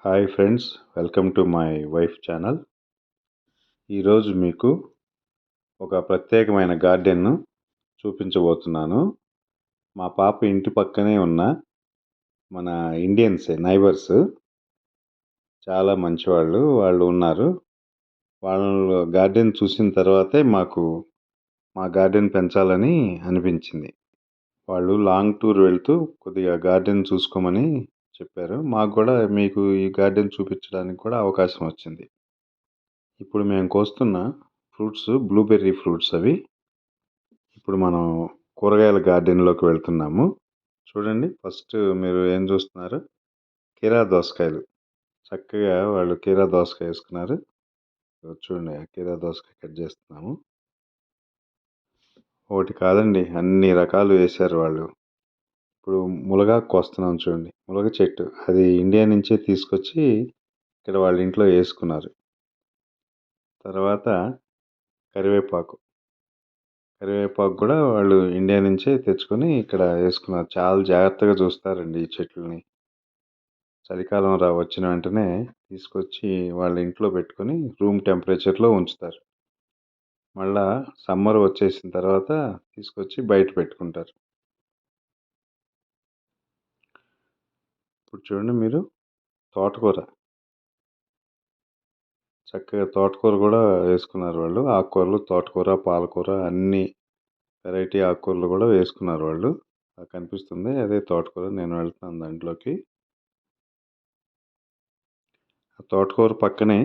Hi friends, welcome to my wife channel. ఈరోజు మీకు ఒక ప్రత్యేకమైన గార్డెన్ను చూపించబోతున్నాను. మా పాప ఇంటి పక్కనే ఉన్న మన ఇండియన్సే నైబర్స్ చాలా మంచివాళ్ళు. వాళ్ళు ఉన్నారు. వాళ్ళ గార్డెన్ చూసిన తర్వాతే మాకు మా గార్డెన్ పెంచాలని అనిపించింది. వాళ్ళు లాంగ్ టూర్ వెళ్తూ కొద్దిగా గార్డెన్ చూసుకోమని చెప్పారు. మాకు కూడా మీకు ఈ గార్డెన్ చూపించడానికి కూడా అవకాశం వచ్చింది. ఇప్పుడు మేము కోస్తున్న ఫ్రూట్స్ బ్లూబెర్రీ ఫ్రూట్స్ అవి. ఇప్పుడు మనం కూరగాయల గార్డెన్లోకి వెళ్తున్నాము. చూడండి, ఫస్ట్ మీరు ఏం చూస్తున్నారు? కీరా దోసకాయలు. చక్కగా వాళ్ళు కీరా దోసకాయ వేసుకున్నారు. చూడండి, కీరా దోసకాయ కట్ చేస్తున్నాము. ఒకటి కాదండి, అన్ని రకాలు వేశారు వాళ్ళు. ఇప్పుడు మునగాకు కోస్తున్నాం. చూడండి, మునగ చెట్టు అది ఇండియా నుంచే తీసుకొచ్చి ఇక్కడ వాళ్ళ ఇంట్లో వేసుకున్నారు. తర్వాత కరివేపాకు కూడా వాళ్ళు ఇండియా నుంచే తెచ్చుకొని ఇక్కడ వేసుకున్నారు. చాలా జాగ్రత్తగా చూస్తారండి ఈ చెట్లని. చలికాలం వచ్చిన వెంటనే తీసుకొచ్చి వాళ్ళ ఇంట్లో పెట్టుకొని రూమ్ టెంపరేచర్లో ఉంచుతారు. మళ్ళా సమ్మర్ వచ్చేసిన తర్వాత తీసుకొచ్చి బయట పెట్టుకుంటారు. ఇప్పుడు చూడండి మీరు, తోటకూర. చక్కగా తోటకూర కూడా వేసుకున్నారు వాళ్ళు. ఆకుకూరలు, తోటకూర, పాలకూర, అన్ని వెరైటీ ఆకుకూరలు కూడా వేసుకున్నారు వాళ్ళు. అది కనిపిస్తుంది, అదే తోటకూర. నేను వెళ్తున్నాను దాంట్లోకి. ఆ తోటకూర పక్కనే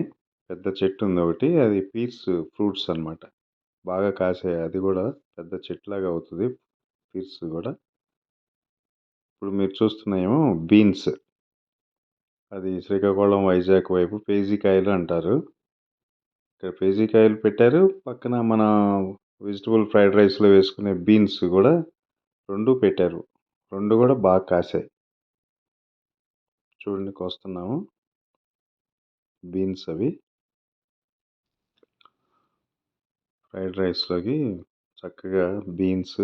పెద్ద చెట్టు ఉంది ఒకటి, అది పీస్ ఫ్రూట్స్ అన్నమాట. బాగా కాసే, అది కూడా పెద్ద చెట్టులాగా అవుతుంది పీస్ కూడా. ఇప్పుడు మీరు చూస్తున్నాయేమో బీన్స్. అది శ్రీకాకుళం, వైజాగ్ వైపు పేజీకాయలు అంటారు. ఇక్కడ పేజీకాయలు పెట్టారు. పక్కన మన వెజిటబుల్ ఫ్రైడ్ రైస్లో వేసుకునే బీన్స్ కూడా రెండు పెట్టారు. రెండు కూడా బాగా కాసాయి. చూడండి, కోస్తున్నాము బీన్స్. అవి ఫ్రైడ్ రైస్లోకి చక్కగా బీన్స్,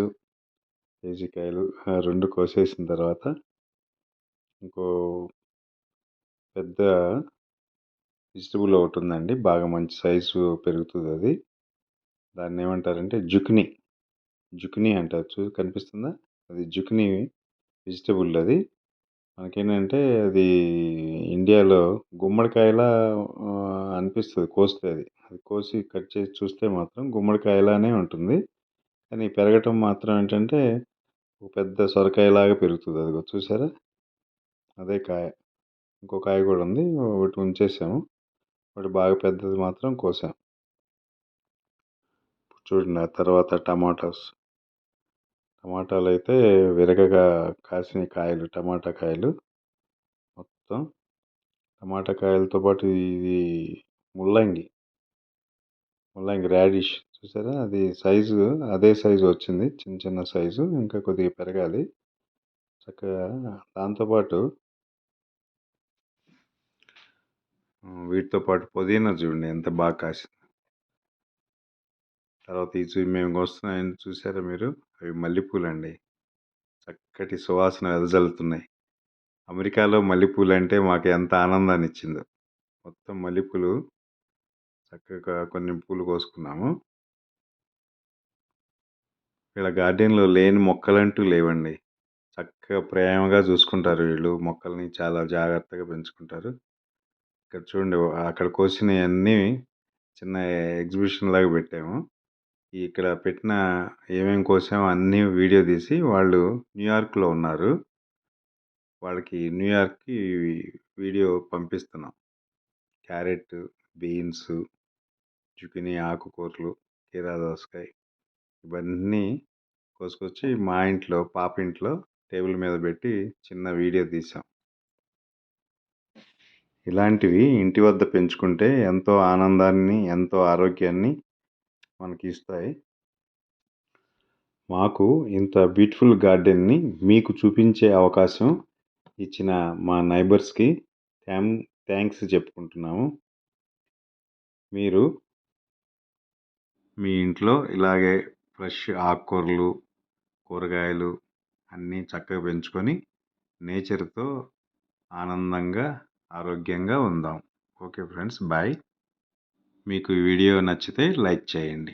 పేజీకాయలు రెండు కోసేసిన తర్వాత ఇంకో పెద్ద వెజిటబుల్ ఒకటి ఉందండి, బాగా మంచి సైజు పెరుగుతుంది అది. దాన్ని ఏమంటారంటే జుకినీ అంటారు. కనిపిస్తుందా? అది జుకినీ వెజిటబుల్. అది మనకేంటంటే అది ఇండియాలో గుమ్మడికాయలా అనిపిస్తుంది కోస్తే. అది కోసి కట్ చేసి చూస్తే మాత్రం గుమ్మడికాయలానే ఉంటుంది. కానీ పెరగటం మాత్రం ఏంటంటే ఒక పెద్ద సొరకాయలాగా పెరుగుతుంది. అది చూసారా? అదే కాయ. ఇంకో కాయ కూడా ఉంది, ఒకటి ఉంచేసాము. ఒకటి బాగా పెద్దది మాత్రం కోసాం. చూడండి, ఆ తర్వాత టమాటాలు అయితే విరగగా కాసిన కాయలు, టమాటా కాయలు మొత్తం. టమాటా కాయలతో పాటు ఇది ముల్లంగి రాడిష్ చూసారా? అది సైజు అదే సైజు వచ్చింది, చిన్న చిన్న సైజు. ఇంకా కొద్దిగా పెరగాలి చక్కగా. దాంతోపాటు వీటితో పాటు పుదీనా చూడండి ఎంత బాగా కాసింది. తర్వాత ఇది మేము వస్తున్నాయని చూసారా మీరు? అవి మల్లెపూలు అండి. చక్కటి సువాసన వెదజల్లుతున్నాయి. అమెరికాలో మల్లెపూలు అంటే మాకు ఎంత ఆనందాన్ని ఇచ్చిందో. మొత్తం మల్లెపూలు చక్కగా కొన్ని పూలు కోసుకున్నాము. వీళ్ళ గార్డెన్లో లేని మొక్కలంటూ లేవండి. చక్కగా ప్రేమగా చూసుకుంటారు వీళ్ళు. మొక్కల్ని చాలా జాగ్రత్తగా పెంచుకుంటారు. ఇక్కడ చూడండి, అక్కడ కోసినవన్నీ చిన్న ఎగ్జిబిషన్ లాగా పెట్టాము. ఇక్కడ పెట్టిన ఏమేమి కోసామో అన్నీ వీడియో తీసి, వాళ్ళు న్యూయార్క్లో ఉన్నారు, వాళ్ళకి న్యూయార్క్కి వీడియో పంపిస్తున్నాం. క్యారెట్, బీన్స్, జుకినీ, ఆకుకూరలు, కీరా దోసకాయ ఇవన్నీ కోసుకొచ్చి మా ఇంట్లో, పాప ఇంట్లో టేబుల్ మీద పెట్టి చిన్న వీడియో తీసాం. ఇలాంటివి ఇంటి వద్ద పెంచుకుంటే ఎంతో ఆనందాన్ని, ఎంతో ఆరోగ్యాన్ని మనకి ఇస్తాయి. మాకు ఇంత బ్యూటిఫుల్ గార్డెన్ని మీకు చూపించే అవకాశం ఇచ్చిన మా నైబర్స్కి థ్యాంక్స్ చెప్పుకుంటున్నాము. మీరు మీ ఇంట్లో ఇలాగే ఫ్రెష్ ఆకుకూరలు, కూరగాయలు అన్నీ చక్కగా పెంచుకొని నేచర్తో ఆనందంగా ఆరోగ్యంగా ఉందాం. Okay friends, bye. మీకు ఈ వీడియో నచ్చితే లైక్ చేయండి.